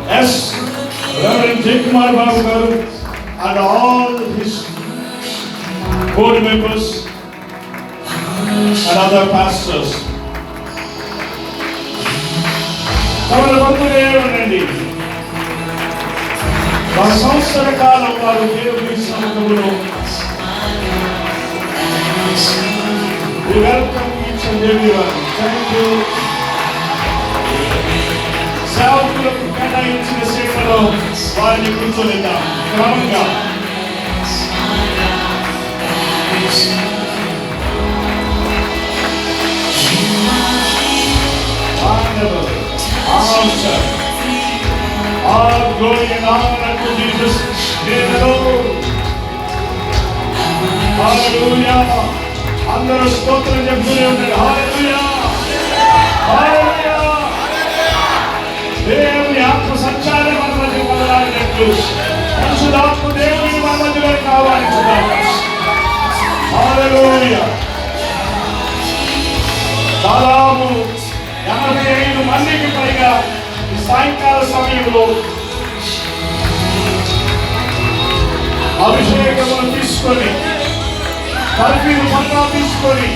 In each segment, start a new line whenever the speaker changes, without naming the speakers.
Yes, Reverend Jaykumar Babu garu and all his board members and other pastors. కమల బంధువులే ఉండండి. ఒక సంవత్సర కాలం వారు దేవుని సముఖంలో we welcome each and everyone. Thank you. సేవకులకు కేటాయించిన సేవలో వారిని కూర్చోలేద్దాం క్రమంగా. All glory and honor to Jesus. Hallelujah. అందరూ స్తోత్రం చెప్తూనే ఉంటారు. హల్లెలూయా, హల్లెలూయా. దేవుని ఆత్మ సంచారం మన మధ్య మొదలైనట్లు పరిశుద్ధాత్మ దేవుని మన మధ్యలోకి ఆహ్వానించుదాం. హల్లెలూయా. దాదాపు 85 మందికి పైగా ఈ సాయంకాల సమయంలో అభిషేకమును తీసుకొని పరిపీలు పట్టా తీసుకొని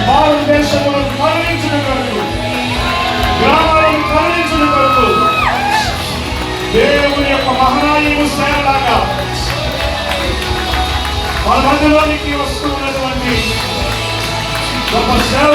భారతదేశంలో మరణించిన కొరకు, గ్రామాలను మరణించిన కొరకు దేవుని యొక్క మహానాయము సేవలాగా మన మధ్యలోనికి వస్తూ ఉన్నటువంటి గొప్ప సేవ